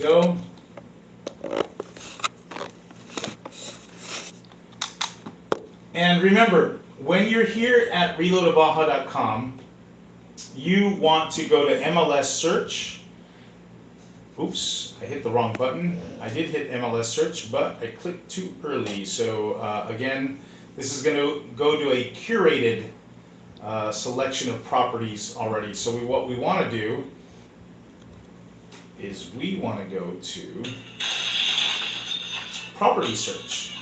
Go. And remember, when you're here at ReloToBaja.com, you want to go to MLS search. Oops, I hit the wrong button. I did hit MLS search, but I clicked too early. So again, this is going to go to a curated selection of properties already. So what we want to do is we want to go to property search.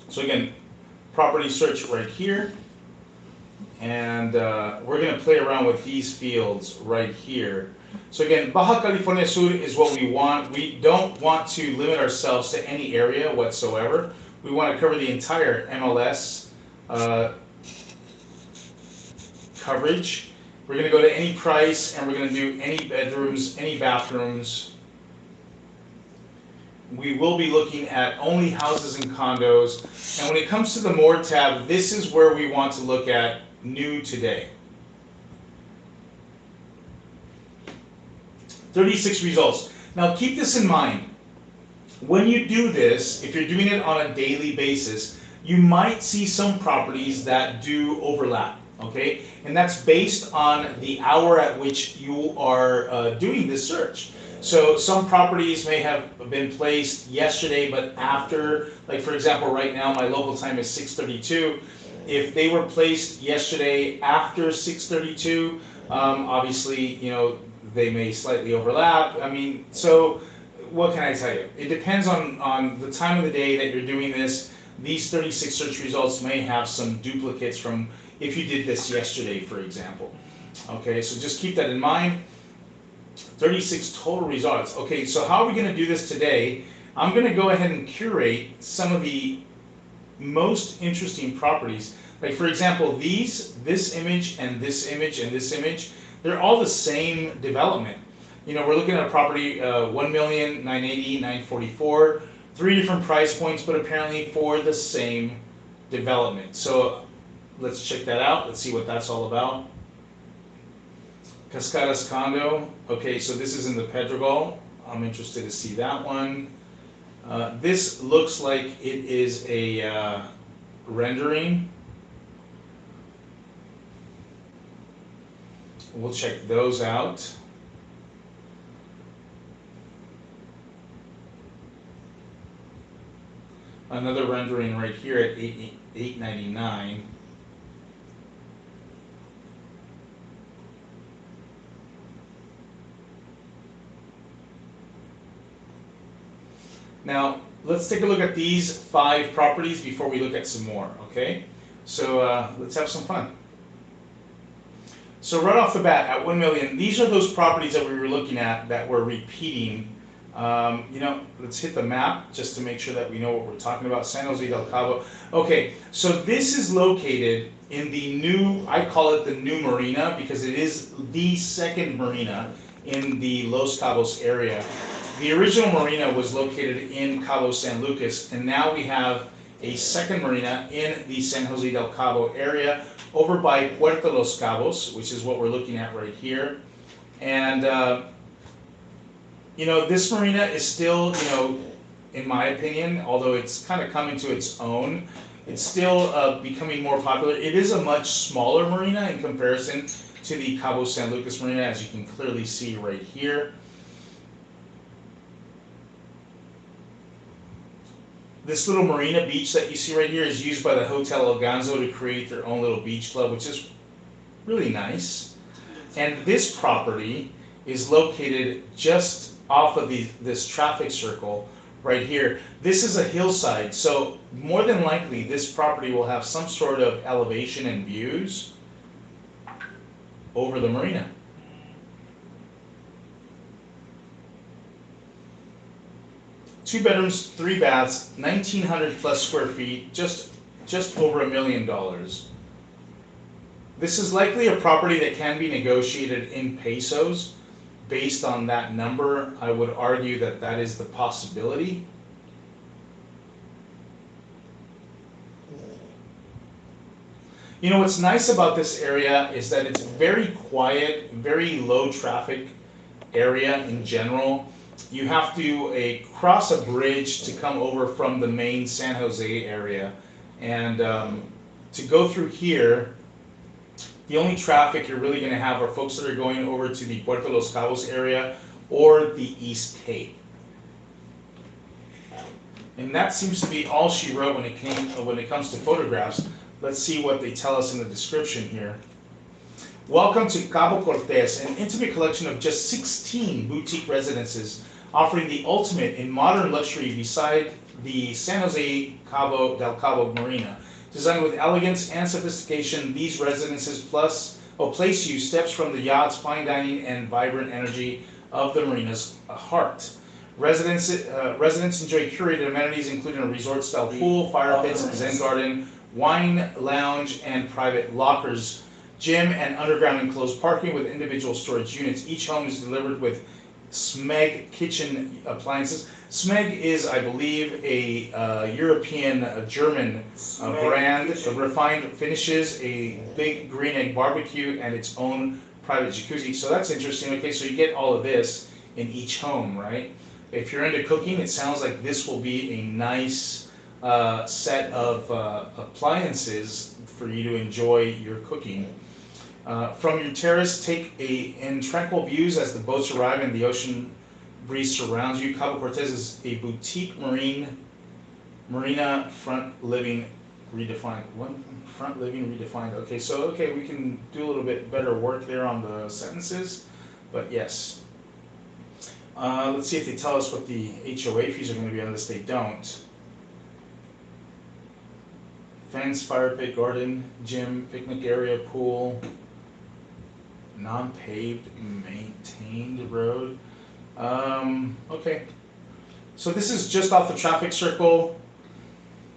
So again, property search right here. And we're going to play around with these fields right here. So again, Baja California Sur is what we want. We don't want to limit ourselves to any area whatsoever. We want to cover the entire MLS coverage. We're going to go to any price, and we're going to do any bedrooms, any bathrooms. We will be looking at only houses and condos. And when it comes to the More tab, this is where we want to look at new today. 36 results. Now keep this in mind. When you do this, if you're doing it on a daily basis, you might see some properties that do overlap, okay? And that's based on the hour at which you are doing this search. So some properties may have been placed yesterday, but after, like for example, right now my local time is 6:32. If they were placed yesterday after 6:32, obviously, you know, they may slightly overlap. I mean, so what can I tell you? It depends on the time of the day that you're doing this. These 36 search results may have some duplicates from if you did this yesterday, for example. Okay, so just keep that in mind. 36 total results. Okay, so how are we going to do this today? I'm going to go ahead and curate some of the most interesting properties. Like for example, this image and this image and this image, they're all the same development. You know, we're looking at a property, 1,980,000, 944, 3 different price points, but apparently for the same development. So let's check that out. Let's see what that's all about. Cascadas condo. Okay, so this is in the Pedregal. I'm interested to see that one. This looks like it is a rendering. We'll check those out. Another rendering right here at $899. Now, let's take a look at these 5 properties before we look at some more, okay? So let's have some fun. So right off the bat, at 1 million, these are those properties that we were looking at that were repeating. You know, let's hit the map just to make sure that we know what we're talking about. San Jose del Cabo. Okay, so this is located in the new, I call it the new marina because it is the second marina in the Los Cabos area. The original marina was located in Cabo San Lucas, and now we have a second marina in the San Jose del Cabo area over by Puerto Los Cabos, which is what we're looking at right here. And, you know, this marina is still, you know, in my opinion, although it's kind of coming to its own, it's still becoming more popular. It is a much smaller marina in comparison to the Cabo San Lucas marina, as you can clearly see right here. This little marina beach that you see right here is used by the Hotel El Ganzo to create their own little beach club, which is really nice. And this property is located just off of this traffic circle right here. This is a hillside, so more than likely this property will have some sort of elevation and views over the marina. Two bedrooms, 3 baths, 1,900 plus square feet, just over $1 million. This is likely a property that can be negotiated in pesos. Based on that number, I would argue that that is the possibility. You know, what's nice about this area is that it's very quiet, very low traffic area in general. You have to cross a bridge to come over from the main San Jose area. And to go through here, the only traffic you're really going to have are folks that are going over to the Puerto Los Cabos area or the East Cape. And that seems to be all she wrote when it comes to photographs. Let's see what they tell us in the description here. Welcome to Cabo Cortez, an intimate collection of just 16 boutique residences offering the ultimate in modern luxury beside the San Jose del Cabo Marina. Designed with elegance and sophistication, these residences place you steps from the yachts, fine dining, and vibrant energy of the marina's heart. Residents enjoy curated amenities including a resort-style pool, fire pits, zen garden, wine lounge, and private lockers, gym, and underground enclosed parking with individual storage units. Each home is delivered with Smeg kitchen appliances. Smeg is, I believe, a European, German brand. Refined finishes, a big green egg barbecue, and its own private jacuzzi. So that's interesting. Okay, so you get all of this in each home, right? If you're into cooking, it sounds like this will be a nice set of appliances for you to enjoy your cooking. From your terrace, take in tranquil views as the boats arrive and the ocean breeze surrounds you. Cabo Cortez is a boutique marina front living redefined. Front living redefined. Okay, so we can do a little bit better work there on the sentences, but yes. Let's see if they tell us what the HOA fees are going to be on this. They don't. Fence, fire pit, garden, gym, picnic area, pool, non-paved, maintained road. Okay. So this is just off the traffic circle.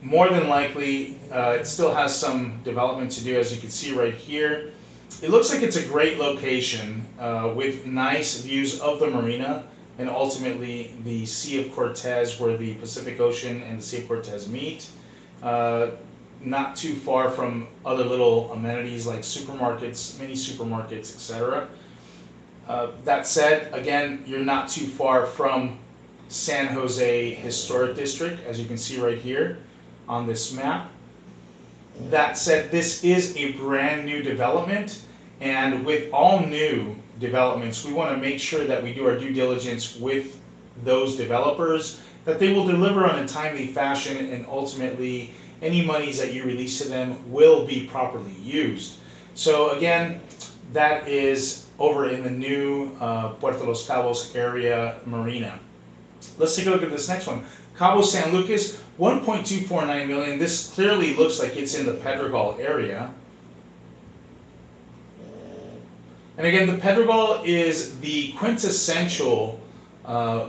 More than likely, it still has some development to do, as you can see right here. It looks like it's a great location with nice views of the marina and ultimately the Sea of Cortez, where the Pacific Ocean and the Sea of Cortez meet. Not too far from other little amenities like supermarkets, mini supermarkets, etc. That said, again, you're not too far from San Jose Historic District, as you can see right here on this map. That said, this is a brand new development, and with all new developments, we want to make sure that we do our due diligence with those developers, that they will deliver on a timely fashion, and ultimately any monies that you release to them will be properly used. So again, that is over in the new Puerto Los Cabos area marina. Let's take a look at this next one. Cabo San Lucas, 1.249 million. This clearly looks like it's in the Pedregal area. And again, the Pedregal is the quintessential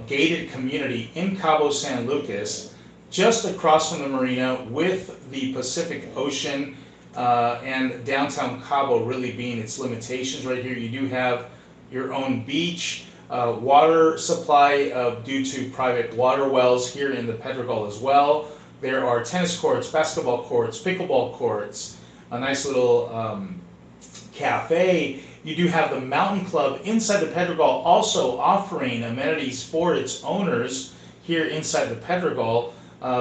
gated community in Cabo San Lucas, just across from the marina, with the Pacific Ocean and downtown Cabo really being its limitations. Right here, you do have your own beach, water supply due to private water wells here in the Pedregal as well. There are tennis courts, basketball courts, pickleball courts, a nice little cafe. You do have the Mountain Club inside the Pedregal, also offering amenities for its owners here inside the Pedregal,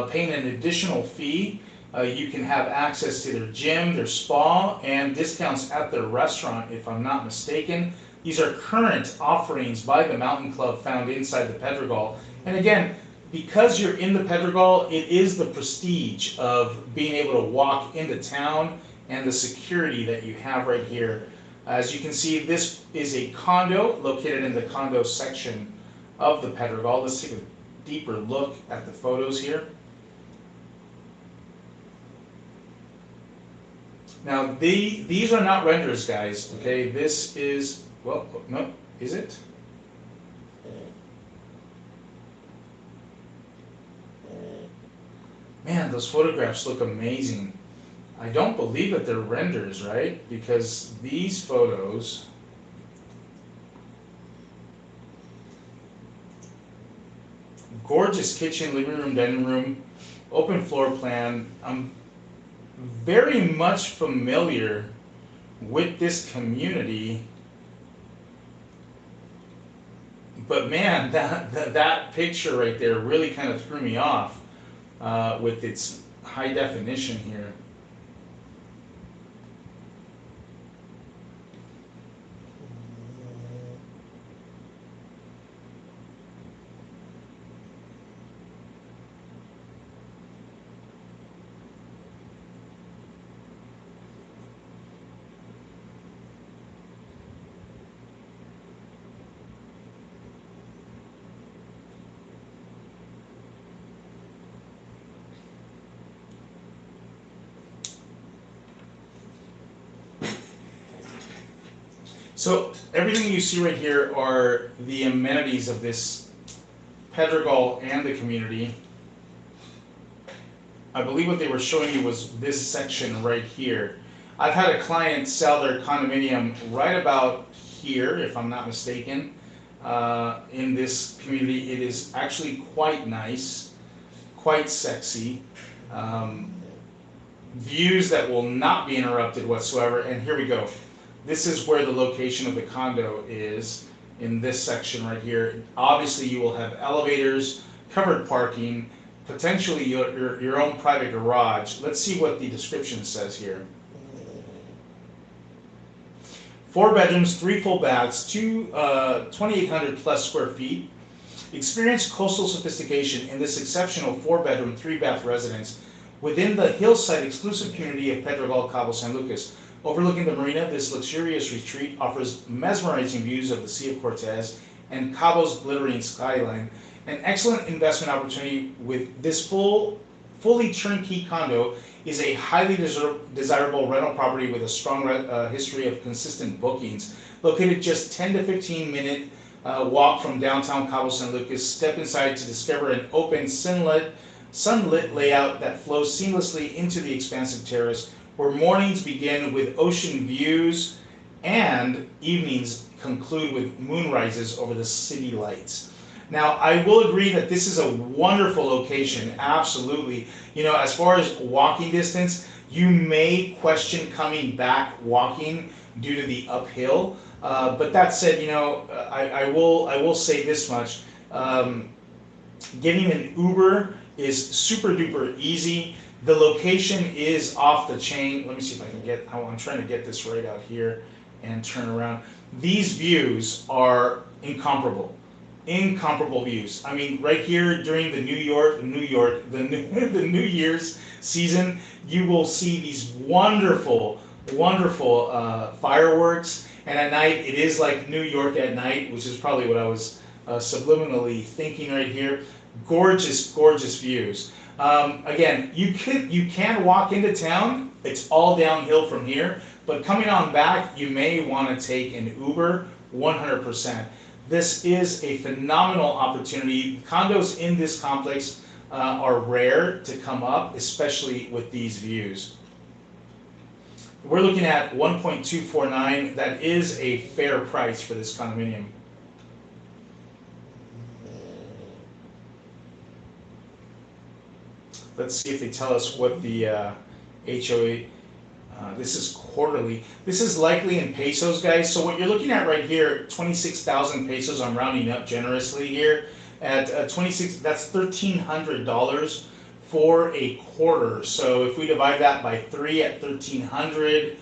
paying an additional fee. You can have access to their gym, their spa, and discounts at their restaurant, if I'm not mistaken. These are current offerings by the Mountain Club found inside the Pedregal. And again, because you're in the Pedregal, it is the prestige of being able to walk into town and the security that you have right here. As you can see, this is a condo located in the condo section of the Pedregal. Let's take a deeper look at the photos here. Now, these are not renders, guys, okay? This is, well, no, is it? Man, those photographs look amazing. I don't believe that they're renders, right? Because these photos, gorgeous kitchen, living room, dining room, open floor plan. I'm very much familiar with this community. But man, that picture right there really kind of threw me off with its high definition here. So everything you see right here are the amenities of this Pedregal and the community. I believe what they were showing you was this section right here. I've had a client sell their condominium right about here, if I'm not mistaken, in this community. It is actually quite nice, quite sexy. Views that will not be interrupted whatsoever. And here we go. This is where the location of the condo is, in this section right here. Obviously you will have elevators, covered parking, potentially your own private garage. Let's see what the description says here. 4 bedrooms, 3 full baths, 2,800 plus square feet. Experience coastal sophistication in this exceptional 4-bedroom, 3-bath residence within the hillside exclusive community of Pedregal, Cabo San Lucas. Overlooking the marina, this luxurious retreat offers mesmerizing views of the Sea of Cortez and Cabo's glittering skyline. An excellent investment opportunity with this fully turnkey condo is a highly desirable rental property with a strong history of consistent bookings. Located just 10 to 15 minute walk from downtown Cabo San Lucas, step inside to discover an open sunlit layout that flows seamlessly into the expansive terrace, where mornings begin with ocean views and evenings conclude with moonrises over the city lights. Now, I will agree that this is a wonderful location, absolutely. You know, as far as walking distance, you may question coming back walking due to the uphill. But that said, you know, I will say this much. Getting an Uber is super duper easy. The location is off the chain. Let me see if I can get, I'm trying to get this right out here and turn around. These views are incomparable. Incomparable views. I mean, right here during the New Year's season, you will see these wonderful fireworks. And at night, it is like New York at night, which is probably what I was subliminally thinking right here. Gorgeous, gorgeous views. Again, you can walk into town. It's all downhill from here. But coming on back, you may want to take an Uber, 100%. This is a phenomenal opportunity. Condos in this complex are rare to come up, especially with these views. We're looking at 1.249. That is a fair price for this condominium. Let's see if they tell us what the HOA, this is quarterly. This is likely in pesos, guys. So what you're looking at right here, 26,000 pesos, I'm rounding up generously here. At 26, that's $1,300 for a quarter. So if we divide that by 3 at 1,300,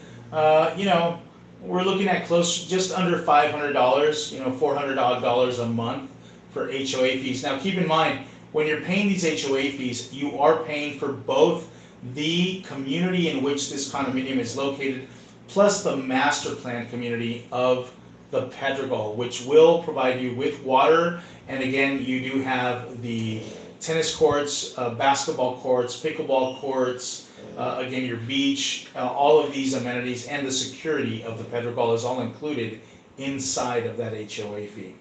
you know, we're looking at close, just under $500, you know, $400 a month for HOA fees. Now keep in mind, when you're paying these HOA fees, you are paying for both the community in which this condominium is located, plus the master plan community of the Pedregal, which will provide you with water. And again, you do have the tennis courts, basketball courts, pickleball courts, again, your beach, all of these amenities, and the security of the Pedregal is all included inside of that HOA fee.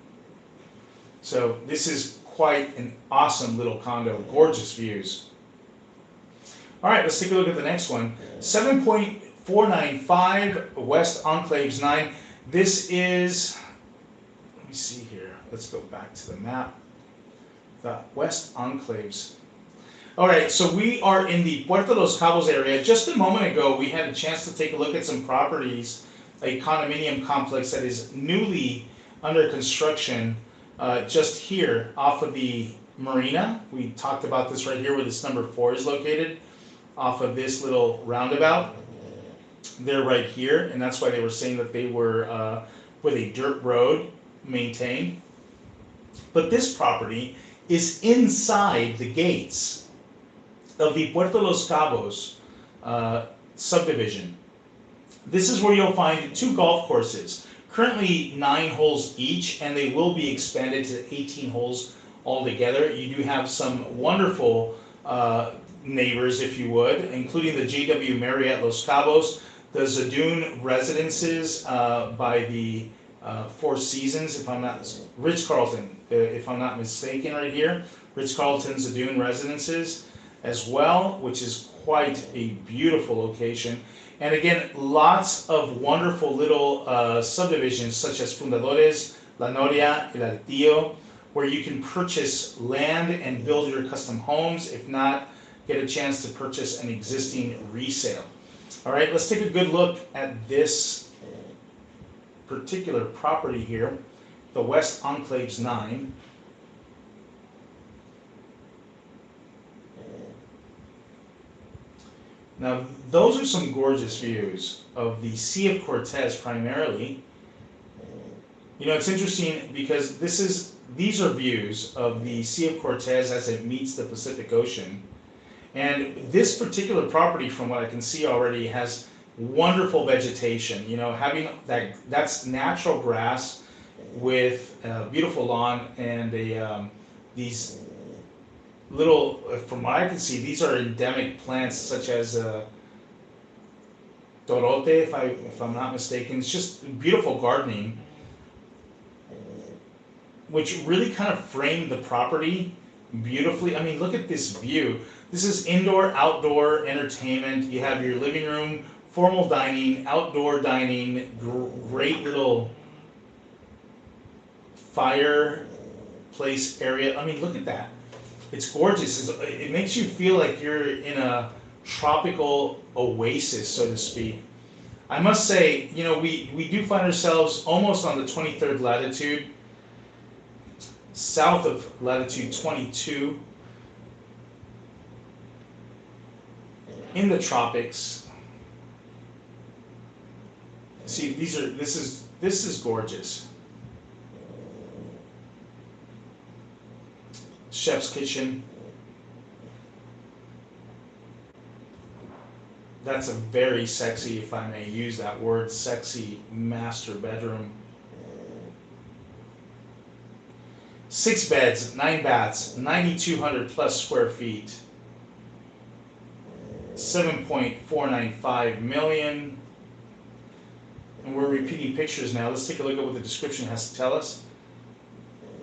So this is quite an awesome little condo, gorgeous views. All right, let's take a look at the next one. 7.495 West Enclaves 9. This is, let me see here. Let's go back to the map. The West Enclaves. All right, so we are in the Puerto Los Cabos area. Just a moment ago, we had a chance to take a look at some properties, a condominium complex that is newly under construction just here off of the marina. We talked about this right here where this number 4 is located, off of this little roundabout. They're right here, and that's why they were saying that they were with a dirt road maintained. But this property is inside the gates of the Puerto Los Cabos subdivision. This is where you'll find 2 golf courses, currently 9 holes each, and they will be expanded to 18 holes altogether. You do have some wonderful neighbors, if you would, including the JW Marriott Los Cabos, the Zadoon Residences by the Four Seasons, if I'm not, Ritz-Carlton, if I'm not mistaken right here, Ritz-Carlton Zadoon Residences as well, which is quite a beautiful location. And again, lots of wonderful little subdivisions such as Fundadores, La Noria, El Altillo, where you can purchase land and build your custom homes. If not, get a chance to purchase an existing resale. All right, let's take a good look at this particular property here, the West Enclaves 9. Now, those are some gorgeous views of the Sea of Cortez primarily. You know, it's interesting because these are views of the Sea of Cortez as it meets the Pacific Ocean. And this particular property, from what I can see already, has wonderful vegetation. You know, having that's natural grass with a beautiful lawn and these little, from what I can see, these are endemic plants such as torote, if I'm not mistaken. It's just beautiful gardening, which really kind of framed the property beautifully. I mean, look at this view. This is indoor, outdoor entertainment. You have your living room, formal dining, outdoor dining, great little fireplace area. I mean, look at that. It's gorgeous. It makes you feel like you're in a tropical oasis, so to speak. I must say, you know, we do find ourselves almost on the 23rd latitude, south of latitude 22, in the tropics. See, this is gorgeous. Chef's kitchen. That's a very sexy, if I may use that word, sexy master bedroom. 6 beds, 9 baths, 9,200 plus square feet. 7.495 million. And we're repeating pictures now. Let's take a look at what the description has to tell us.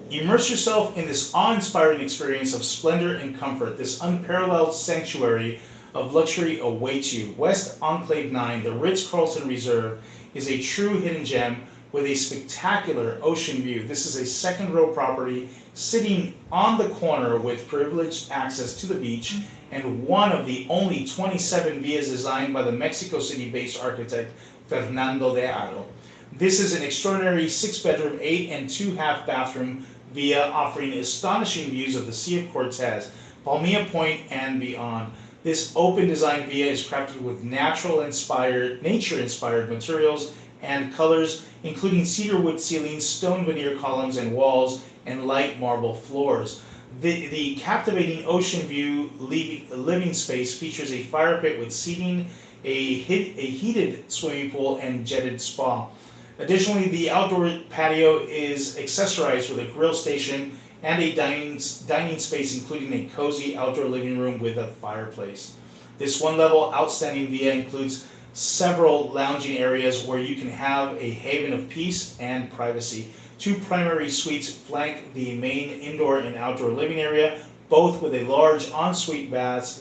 Immerse yourself in this awe-inspiring experience of splendor and comfort. This unparalleled sanctuary of luxury awaits you. West Enclave 9, the Ritz-Carlton Reserve, is a true hidden gem with a spectacular ocean view. This is a second-row property sitting on the corner with privileged access to the beach and one of the only 27 villas designed by the Mexico City-based architect Fernando de Aro. This is an extraordinary 6-bedroom, 8 and 2.5 bathroom villa offering astonishing views of the Sea of Cortez, Palmilla Point, and beyond. This open design villa is crafted with nature-inspired materials and colors, including cedar wood ceilings, stone veneer columns and walls, and light marble floors. The captivating ocean view living space features a fire pit with seating, a heated swimming pool, and jetted spa. Additionally, the outdoor patio is accessorized with a grill station and a dining space, including a cozy outdoor living room with a fireplace. This one-level outstanding villa includes several lounging areas where you can have a haven of peace and privacy. 2 primary suites flank the main indoor and outdoor living area, both with large ensuite baths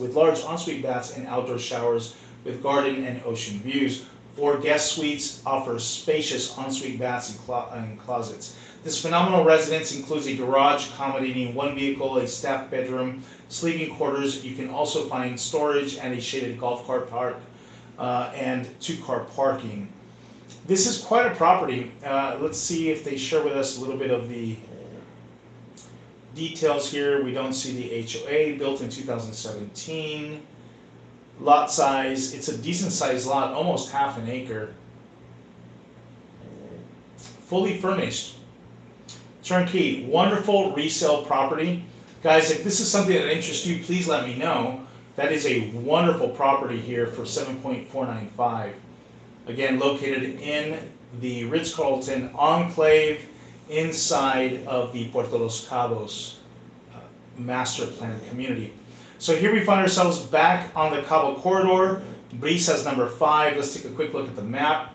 and outdoor showers with garden and ocean views. 4 guest suites offer spacious ensuite baths and closets. This phenomenal residence includes a garage accommodating 1 vehicle, a staff bedroom, sleeping quarters. You can also find storage and a shaded golf cart park and 2-car parking. This is quite a property. Let's see if they share with us a little bit of the details here, we don't see the HOA, built in 2017. Lot size, it's a decent sized lot, almost half an acre. Fully furnished. Turnkey, wonderful resale property. Guys, if this is something that interests you, please let me know. That is a wonderful property here for $7.495. Again, located in the Ritz-Carlton Enclave inside of the Puerto Los Cabos master plan community. So here we find ourselves back on the Cabo corridor. Brisas number 5. Let's take a quick look at the map.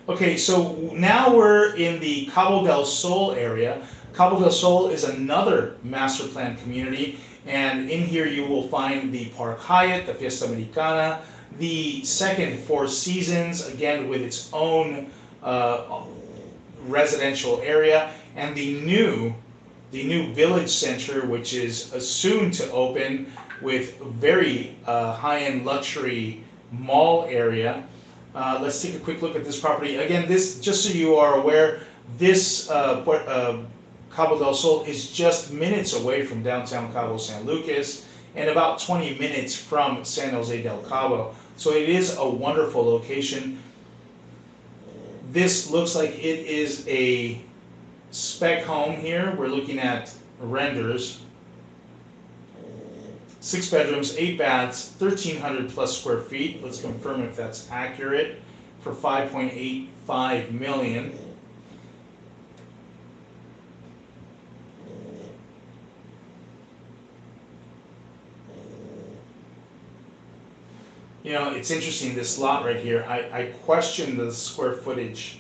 Okay, so now we're in the Cabo del Sol area. Cabo del Sol is another master plan community, and in here you will find the Park Hyatt, the Fiesta Americana, the second Four Seasons, again with its own residential area, and the new Village Center, which is soon to open with very high-end luxury mall area. Let's take a quick look at this property. Again, this, just so you are aware, this Cabo del Sol is just minutes away from downtown Cabo San Lucas and about 20 minutes from San Jose del Cabo. So it is a wonderful location. This looks like it is a spec home here. We're looking at renders. 6 bedrooms, 8 baths, 1,300 plus square feet. Let's confirm if that's accurate for $5.85 million. You know, it's interesting, this lot right here. I question the square footage.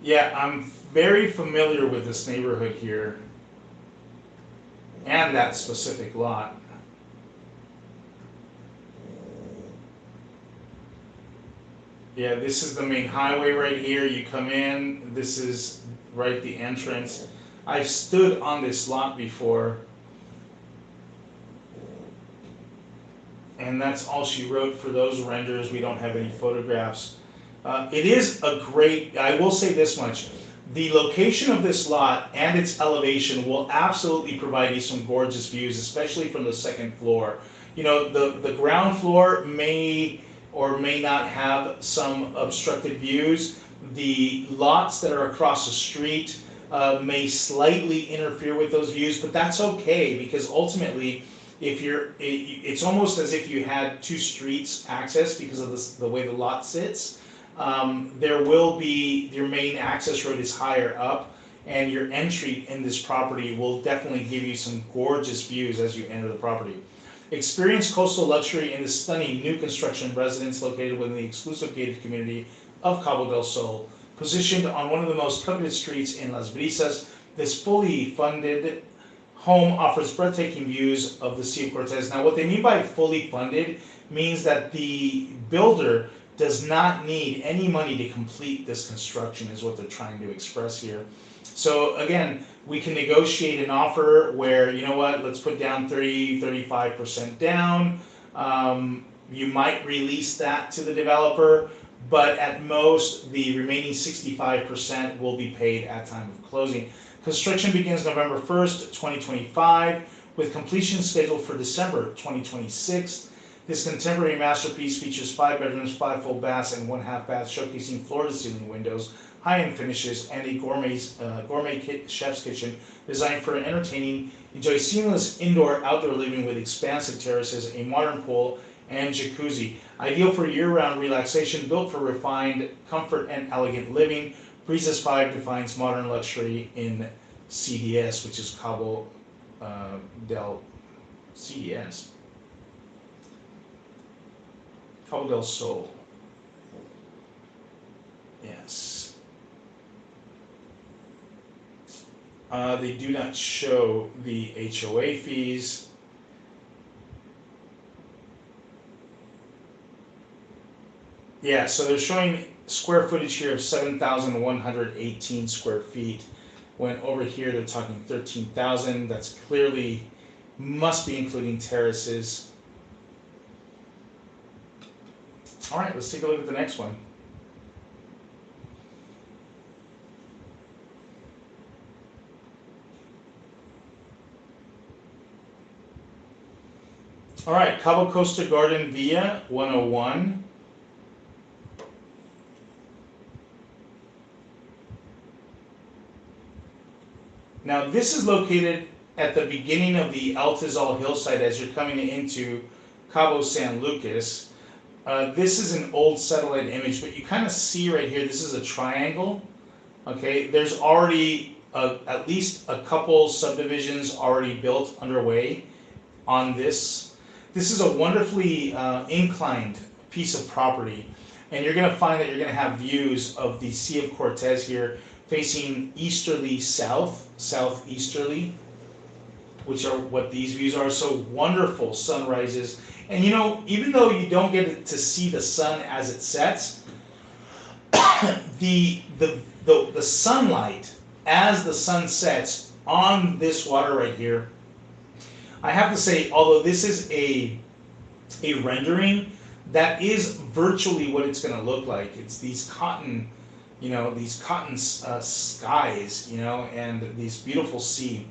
Yeah, I'm very familiar with this neighborhood here and that specific lot. Yeah, this is the main highway right here. You come in, this is right the entrance. I've stood on this lot before, and that's all she wrote for those renders. We don't have any photographs. It is a great, I will say this much, the location of this lot and its elevation will absolutely provide you some gorgeous views, especially from the second floor. You know, the ground floor may or may not have some obstructed views. The lots that are across the street may slightly interfere with those views, but that's okay, because ultimately, if you're, it's almost as if you had two streets access because of the way the lot sits. There will be, your main access road is higher up, and your entry in this property will definitely give you some gorgeous views as you enter the property. Experience coastal luxury in the stunning new construction residence located within the exclusive gated community of Cabo del Sol. Positioned on one of the most coveted streets in Las Brisas, this fully funded home offers breathtaking views of the Sea of Cortez. Now, what they mean by fully funded means that the builder does not need any money to complete this construction, is what they're trying to express here. So again, we can negotiate an offer where, you know what, let's put down 35% down. You might release that to the developer, but at most, the remaining 65% will be paid at time of closing. Construction begins November 1st, 2025, with completion scheduled for December 2026. This contemporary masterpiece features 5 bedrooms, 5 full baths, and 1 half bath, showcasing floor-to-ceiling windows, high-end finishes, and a gourmet chef's kitchen designed for entertaining. Enjoy seamless indoor-outdoor living with expansive terraces, a modern pool, and jacuzzi. Ideal for year-round relaxation, built for refined comfort and elegant living. Brisas 5 defines modern luxury in CDS, which is Cabo del CDS. Cabo del Sol. Yes. They do not show the HOA fees. Yeah, so they're showing square footage here of 7,118 square feet, when over here they're talking 13,000. That's clearly, must be including terraces. All right, let's take a look at the next one. All right, Cabo Costa Garden Villa 101. Now this is located at the beginning of the Altazal hillside as you're coming into Cabo San Lucas. This is an old satellite image, but you kind of see right here, this is a triangle. Okay, there's already at least a couple subdivisions already built underway on this. This is a wonderfully inclined piece of property, and you're going to find that you're going to have views of the Sea of Cortez here facing easterly south, southeasterly, which are what these views are. So wonderful sunrises. And you know, even though you don't get to see the sun as it sets, the sunlight as the sun sets on this water right here, I have to say, although this is a rendering, that is virtually what it's going to look like. It's these cotton, you know, these cotton skies, you know, and these beautiful sea.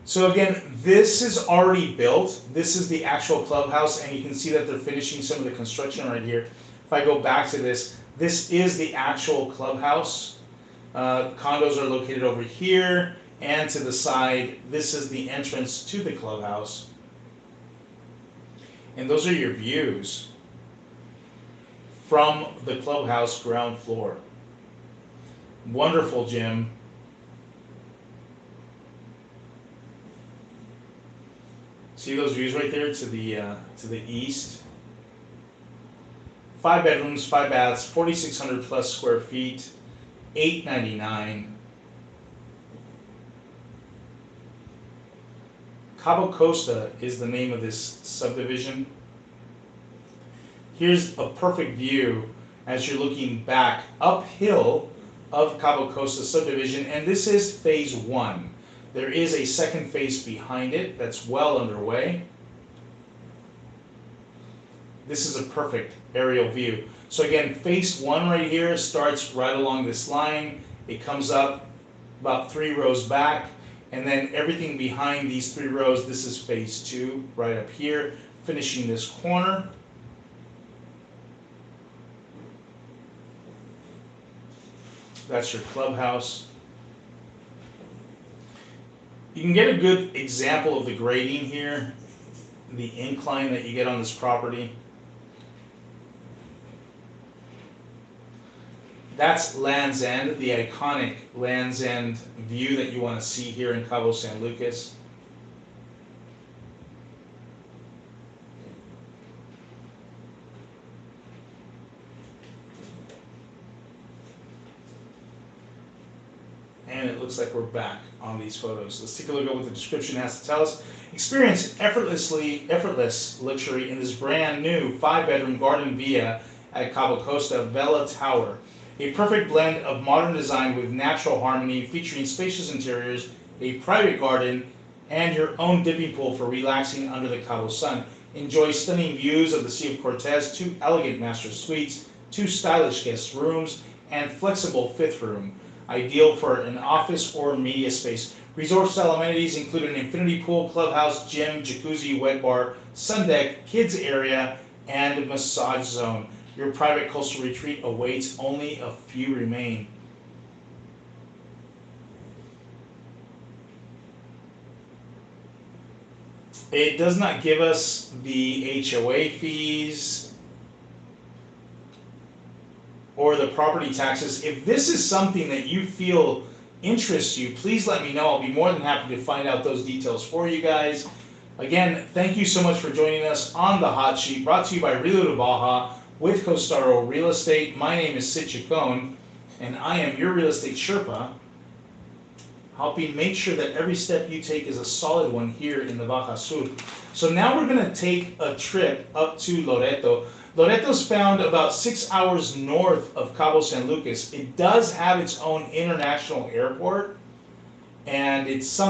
So again, this is already built. This is the actual clubhouse, and you can see that they're finishing some of the construction right here. If I go back to this, this is the actual clubhouse. Condos are located over here, and to the side, this is the entrance to the clubhouse. And those are your views from the clubhouse ground floor. Wonderful gym. See those views right there to the east? 5 bedrooms, 5 baths, 4,600 plus square feet, $899. Cabo Costa is the name of this subdivision. Here's a perfect view as you're looking back uphill of Cabo Costa subdivision, and this is phase 1. There is a second phase behind it that's well underway. This is a perfect aerial view. So again, phase 1 right here starts right along this line. It comes up about 3 rows back, and then everything behind these 3 rows, this is phase 2 right up here, finishing this corner. That's your clubhouse. You can get a good example of the grading here, the incline that you get on this property. That's Land's End, the iconic Land's End view that you want to see here in Cabo San Lucas. And it looks like we're back on these photos. Let's take a look at what the description has to tell us. Experience effortless luxury in this brand new 5-bedroom garden villa at Cabo Costa Vela Tower. A perfect blend of modern design with natural harmony, featuring spacious interiors, a private garden, and your own dipping pool for relaxing under the Cabo sun. Enjoy stunning views of the Sea of Cortez, 2 elegant master suites, 2 stylish guest rooms, and flexible 5th room. Ideal for an office or media space. Resort-style amenities include an infinity pool, clubhouse, gym, jacuzzi, wet bar, sun deck, kids area, and massage zone. Your private coastal retreat awaits. Only a few remain. It does not give us the HOA fees or the property taxes. If this is something that you feel interests you, please let me know. I'll be more than happy to find out those details for you guys. Again, thank you so much for joining us on The Hot Sheet, brought to you by ReloToBaja with Costaro Real Estate. My name is Sid Chacon, and I am your real estate Sherpa. helping make sure that every step you take is a solid one here in the Baja Sur. So now we're gonna take a trip up to Loreto. Loreto's found about 6 hours north of Cabo San Lucas. It does have its own international airport, and it's something